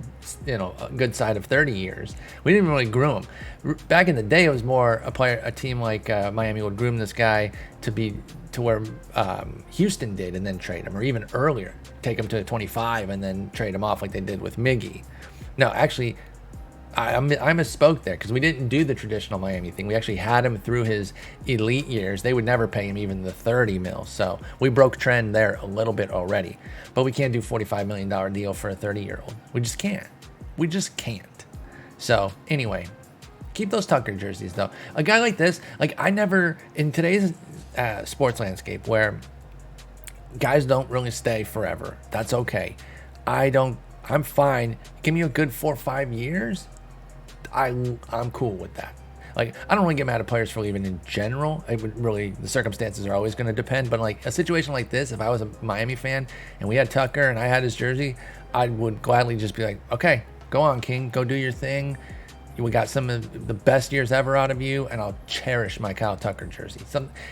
you know, good side of 30 years. We didn't really groom him. Back in the day, it was more a team like Miami would groom this guy to where Houston did, and then trade him, or even earlier, take him to 25 and then trade him off like they did with Miggy. No, actually, I misspoke there, because we didn't do the traditional Miami thing. We actually had him through his elite years. They would never pay him even the 30 mil. So we broke trend there a little bit already. But we can't do $45 million deal for a 30-year-old. We just can't. We just can't. So anyway, keep those Tucker jerseys, though. A guy like this, like, I never, in today's sports landscape, where guys don't really stay forever, that's okay. I'm fine. Give me a good 4 or 5 years. I'm cool with that. Like, I don't really get mad at players for leaving in general. I would really, the circumstances are always going to depend. But like a situation like this, if I was a Miami fan and we had Tucker and I had his jersey, I would gladly just be like, okay, go on, King, go do your thing. We got some of the best years ever out of you, and I'll cherish my Kyle Tucker jersey.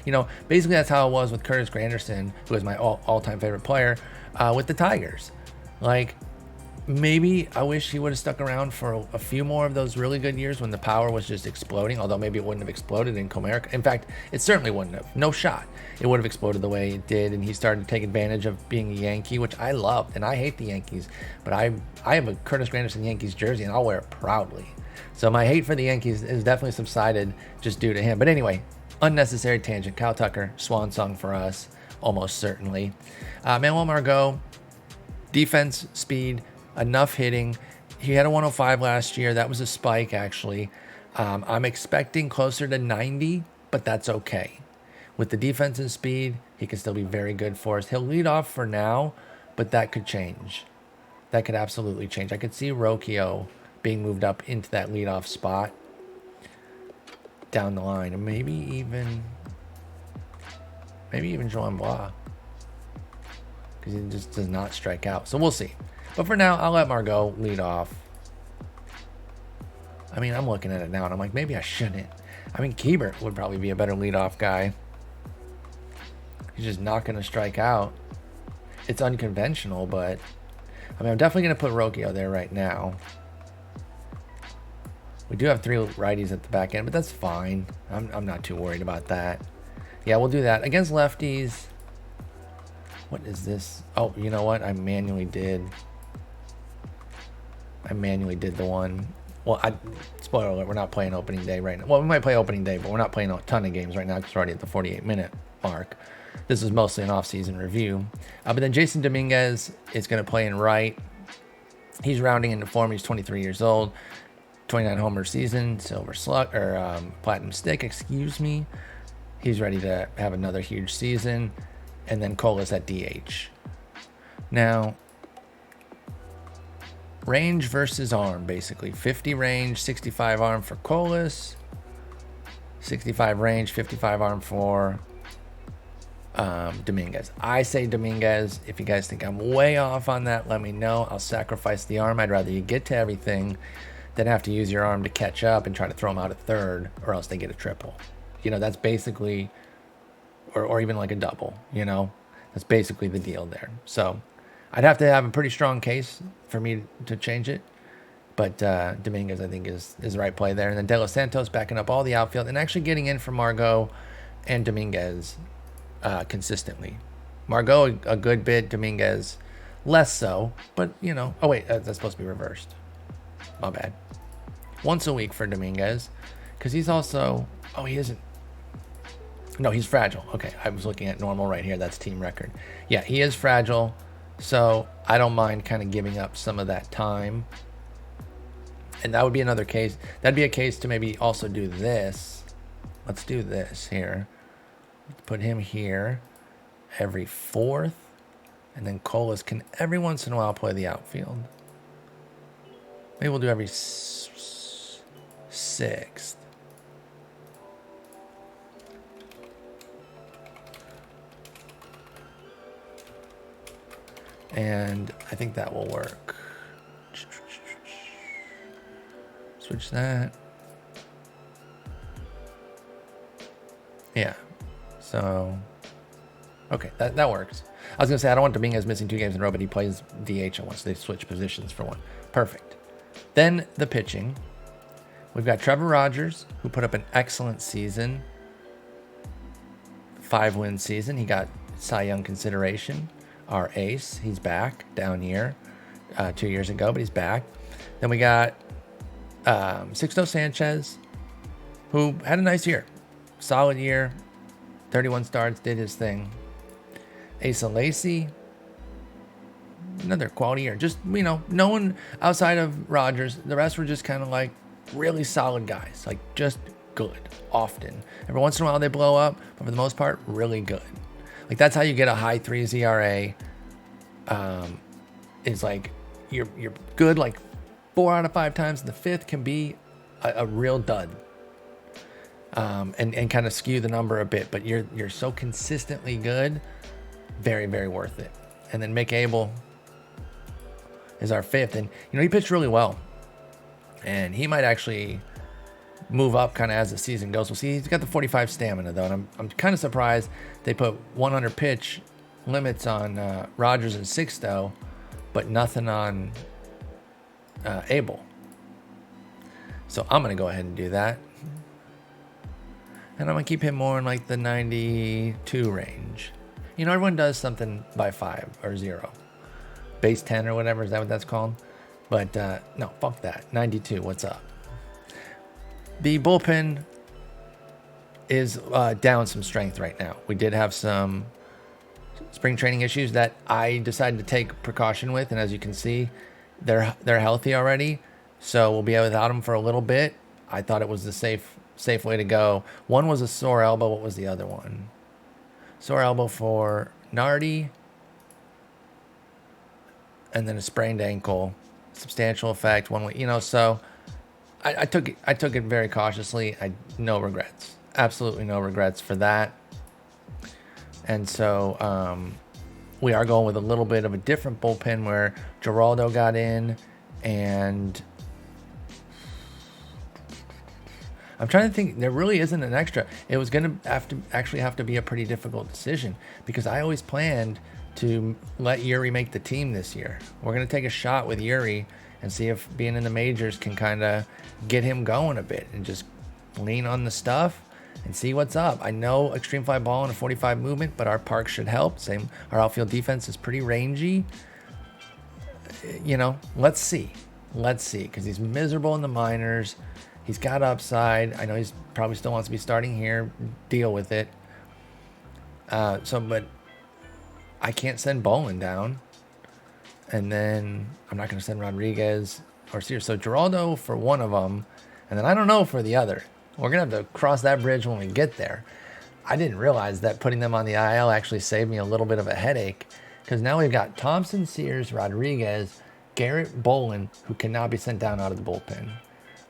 You know, basically that's how it was with Curtis Granderson, who is my all-time favorite player, with the Tigers. Like, maybe I wish he would have stuck around for a few more of those really good years when the power was just exploding, although maybe it wouldn't have exploded in Comerica. In fact, it certainly wouldn't have. No shot. It would have exploded the way it did, and he started to take advantage of being a Yankee, which I loved, and I hate the Yankees, but I have a Curtis Granderson Yankees jersey, and I'll wear it proudly. So my hate for the Yankees is definitely subsided just due to him. But anyway, unnecessary tangent. Kyle Tucker, swan song for us, almost certainly. Manuel Margot, defense, speed, enough hitting. He had a 105 last year. That was a spike, actually. I'm expecting closer to 90, but that's okay. With the defense and speed, he can still be very good for us. He'll lead off for now, but that could change. That could absolutely change. I could see Rocchio being moved up into that leadoff spot down the line, and maybe even Joan Bois, because he just does not strike out. So we'll see. But for now, I'll let Margot lead off. I mean, I'm looking at it now, and I'm like, maybe I shouldn't. I mean, Kiebert would probably be a better leadoff guy. He's just not going to strike out. It's unconventional, but I mean, I'm definitely going to put Rocchio there right now. We do have 3 righties at the back end, but that's fine. I'm not too worried about that. Yeah, we'll do that. Against lefties, what is this? Oh, you know what? I manually did the one. Well, spoiler alert, we're not playing opening day right now. Well, we might play opening day, but we're not playing a ton of games right now because we're already at the 48-minute mark. This is mostly an off-season review. But then Jason Dominguez is going to play in right. He's rounding into form. He's 23 years old. 29 homer season, silver slug, or platinum stick, excuse me. He's ready to have another huge season. And then Colas at DH. Now, range versus arm, basically. 50 range, 65 arm for Colas. 65 range, 55 arm for Dominguez. I say Dominguez. If you guys think I'm way off on that, let me know. I'll sacrifice the arm. I'd rather you get to everything than have to use your arm to catch up and try to throw them out at third, or else they get a triple. You know, that's basically, or even like a double, you know, that's basically the deal there. So I'd have to have a pretty strong case for me to change it. But Dominguez, I think, is the right play there. And then De Los Santos backing up all the outfield and actually getting in for Margot and Dominguez consistently. Margot, a good bit. Dominguez, less so. But, you know, oh, wait, that's supposed to be reversed. My bad. Once a week for Dominguez, because he's also, he isn't. No, he's fragile. Okay, I was looking at normal right here. That's team record. Yeah, he is fragile. So I don't mind kind of giving up some of that time. And that would be another case. That'd be a case to maybe also do this. Let's do this here. Put him here every fourth. And then Colas can every once in a while play the outfield. Maybe we'll do every sixth. And I think that will work. Switch that. Yeah. So, okay, that works. I was going to say, I don't want Dominguez missing 2 games in a row, but he plays DH once they switch positions for one. Perfect. Then the pitching. We've got Trevor Rogers, who put up an excellent season. 5-win season. He got Cy Young consideration. Our ace. He's back down here 2 years ago, but he's back. Then we got Sixto Sanchez, who had a nice year. Solid year. 31 starts, did his thing. Asa Lacy, another quality year. Just, no one outside of Rogers. The rest were just kind of like really solid guys. Like just good often. Every once in a while they blow up, but for the most part, really good. Like that's how you get a high 3 ERA. Is like you're good like 4 out of 5 times. The 5th can be a real dud. And kind of skew the number a bit, but you're so consistently good, very, very worth it. And then Mick Abel is our 5th, and he pitched really well, and he might actually move up kind of as the season goes. We'll see. He's got the 45 stamina though, and I'm kind of surprised they put 100 pitch limits on Rogers and Sixto, but nothing on Abel. So I'm gonna go ahead and do that. And I'm going to keep him more in like the 92 range. Everyone does something by 5 or 0. Base 10 or whatever. Is that what that's called? But no, fuck that. 92, what's up? The bullpen is down some strength right now. We did have some spring training issues that I decided to take precaution with. And as you can see, they're healthy already. So we'll be without them for a little bit. I thought it was the safe way to go. One was a sore elbow. What was the other one? Sore elbow for Nardi. And then a sprained ankle. Substantial effect. One week. So I took it very cautiously. No regrets. Absolutely no regrets for that. And so we are going with a little bit of a different bullpen where Geraldo got in, and I'm trying to think. There really isn't an extra. It was going to have to be a pretty difficult decision because I always planned to let Yuri make the team this year. We're going to take a shot with Yuri and see if being in the majors can kind of get him going a bit and just lean on the stuff and see what's up. I know extreme fly ball and a 45 movement, but our park should help. Same, our outfield defense is pretty rangy. Let's see, because he's miserable in the minors. He's got upside. I know he's probably still wants to be starting here. Deal with it. But I can't send Bolin down. And then I'm not going to send Rodriguez or Sears. So Geraldo for one of them. And then I don't know for the other. We're going to have to cross that bridge when we get there. I didn't realize that putting them on the IL actually saved me a little bit of a headache. Because now we've got Thompson, Sears, Rodriguez, Garrett, Bolin, who can now be sent down out of the bullpen.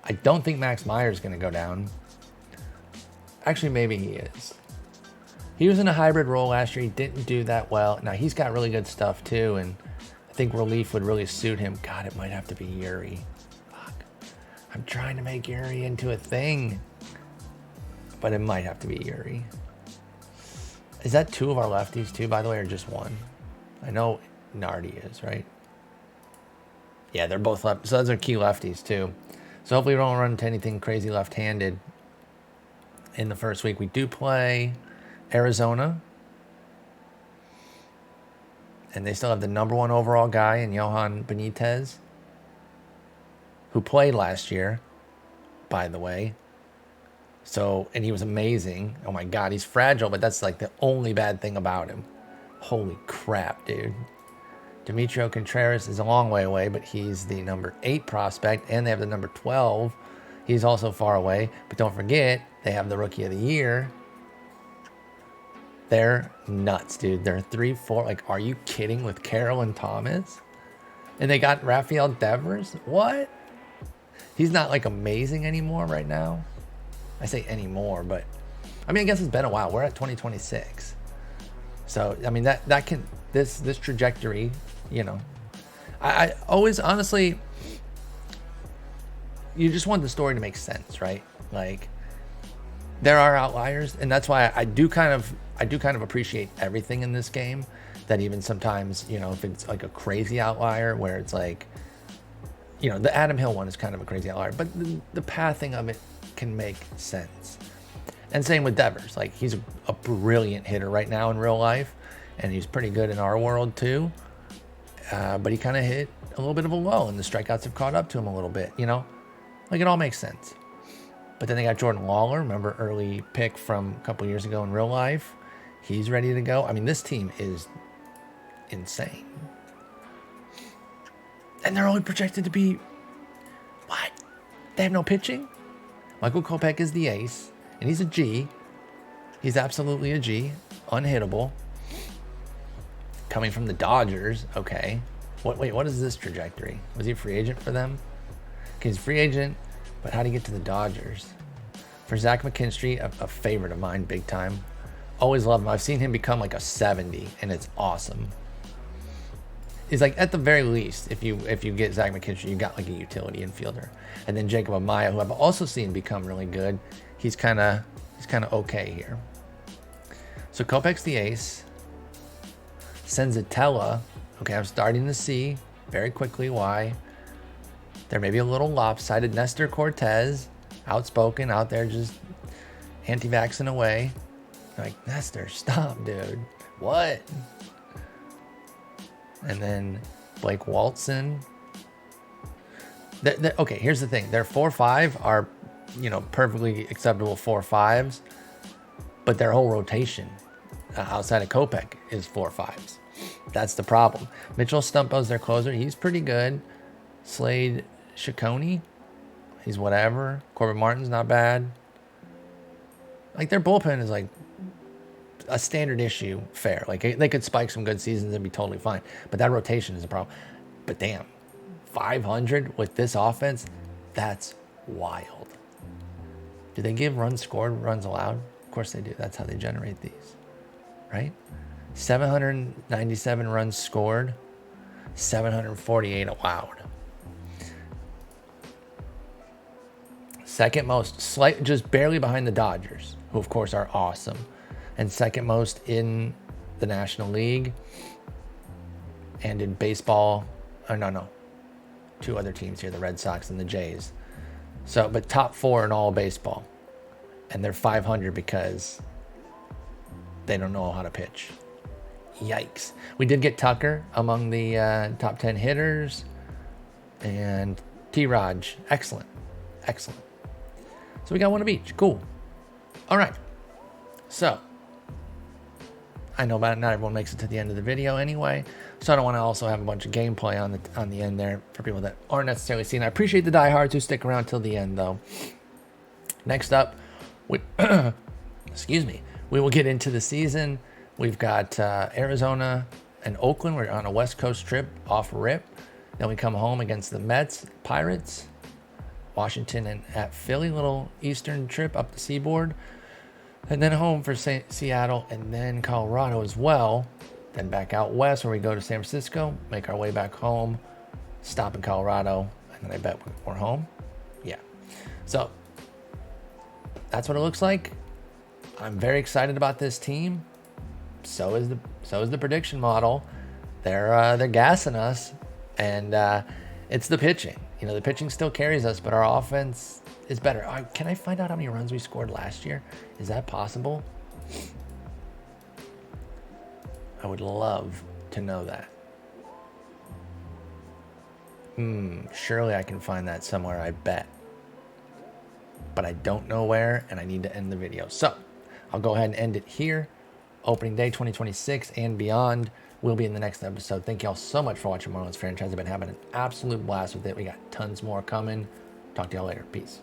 I don't think Max Meyer is going to go down. Actually, maybe he is. He was in a hybrid role last year. He didn't do that well. Now, he's got really good stuff, too, and I think relief would really suit him. God, it might have to be Yuri. Fuck. I'm trying to make Yuri into a thing, but it might have to be Yuri. Is that 2 of our lefties, too, by the way, or just 1? I know Nardi is, right? Yeah, they're both left. So those are key lefties, too. So hopefully we don't run into anything crazy left-handed in the first week. We do play Arizona. And they still have the number 1 overall guy in Johan Benitez, who played last year, by the way. So, and he was amazing. Oh my God, he's fragile, but that's like the only bad thing about him. Holy crap, dude. Demetrio Contreras is a long way away, but he's the number 8 prospect, and they have the number 12. He's also far away, but don't forget, they have the Rookie of the Year. They're nuts, dude. They're 3-4. Like, are you kidding with Carroll and Thomas? And they got Rafael Devers? What? He's not, like, amazing anymore right now. I say anymore, but... I mean, I guess it's been a while. We're at 2026. So, I mean, that can... This trajectory, you know... I always, honestly... You just want the story to make sense, right? Like... There are outliers, and that's why I do kind of appreciate everything in this game. That even sometimes, you know, if it's like a crazy outlier where it's like, you know, the Adam Hill one is kind of a crazy outlier, but the pathing of it can make sense. And same with Devers. Like, he's a brilliant hitter right now in real life, and he's pretty good in our world too. But he kind of hit a little bit of a low, and the strikeouts have caught up to him a little bit, you know? Like, it all makes sense. But then they got Jordan Lawler, remember, early pick from a couple years ago in real life. He's ready to go. I mean, this team is insane. And they're only projected to be, what? They have no pitching? Michael Kopech is the ace, and he's a G. He's absolutely a G. Unhittable. Coming from the Dodgers, okay. Wait, what is this trajectory? Was he a free agent for them? Okay, he's a free agent. But how do you get to the Dodgers? For Zach McKinstry, a favorite of mine, big time. Always love him. I've seen him become like a 70, and it's awesome. He's like, at the very least, if you get Zach McKinstry, you got like a utility infielder. And then Jacob Amaya, who I've also seen become really good. He's kind of okay here. So Kopech's the ace. Senzatella. Okay, I'm starting to see very quickly why. There may be a little lopsided. Nestor Cortez, outspoken, out there just anti-vaxxing away. Like, Nestor, stop, dude. What? And then Blake Walton. Okay, here's the thing. Their 4-5 are, you know, perfectly acceptable 4-5s. But their whole rotation outside of Kopech is 4-5s. That's the problem. Mitchell Stumpo's their closer. He's pretty good. Slade Ciccone, he's whatever. Corbin Martin's not bad. Like, their bullpen is like a standard issue fair. Like, they could spike some good seasons and be totally fine. But that rotation is a problem. But damn, 500 with this offense, that's wild. Do they give runs scored, runs allowed? Of course they do. That's how they generate these, right? 797 runs scored, 748 allowed. Second most, just barely behind the Dodgers, who of course are awesome. And second most in the National League. And in baseball, no. 2 other teams here, the Red Sox and the Jays. So, but top 4 in all baseball. And they're 500 because they don't know how to pitch. Yikes. We did get Tucker among the top 10 hitters. And T-Raj, excellent. So we got one of each. Cool. All right. So I know not everyone makes it to the end of the video anyway. So I don't want to also have a bunch of gameplay on the end there for people that aren't necessarily seeing. I appreciate the diehards who stick around till the end, though. Next up, excuse me. We will get into the season. We've got Arizona and Oakland. We're on a West Coast trip off rip. Then we come home against the Mets, Pirates. Washington and at Philly, little eastern trip up the seaboard, and then home for Seattle, and then Colorado as well. Then back out west where we go to San Francisco, make our way back home, stop in Colorado, and then I bet we're home. Yeah. So that's what it looks like. I'm very excited about this team. So is the prediction model. They're gassing us, and it's the pitching. You know, the pitching still carries us, but our offense is better. Can I find out how many runs we scored last year? Is that possible? I would love to know that. Surely I can find that somewhere, I bet. but I don't know where, and I need to end the video. So I'll go ahead and end it here. Opening day 2026 and beyond will be in the next episode. Thank you all so much for watching Marlins franchise. I've been having an absolute blast with it. We got tons more coming. Talk to y'all later. Peace.